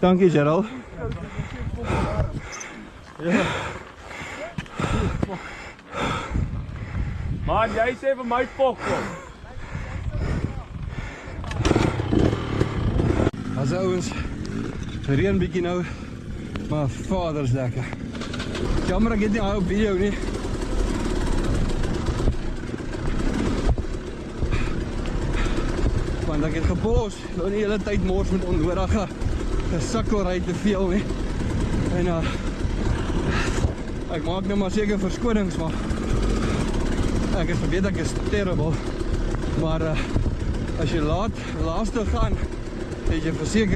Dankie Gerald. Ja. Man, jy sê vir my pok kom. As ouens, reën bietjie nou, maar vader is lekker. Jammer ek het nie hou op video nie. Want ek het gepos, nou die hele tyd mors met onnodige gesukkelry te veel nie. En ek maak nou maar seker verskonings, maar ek is weet ek is terrible. Maar as jy laaste gaan, het jy verseker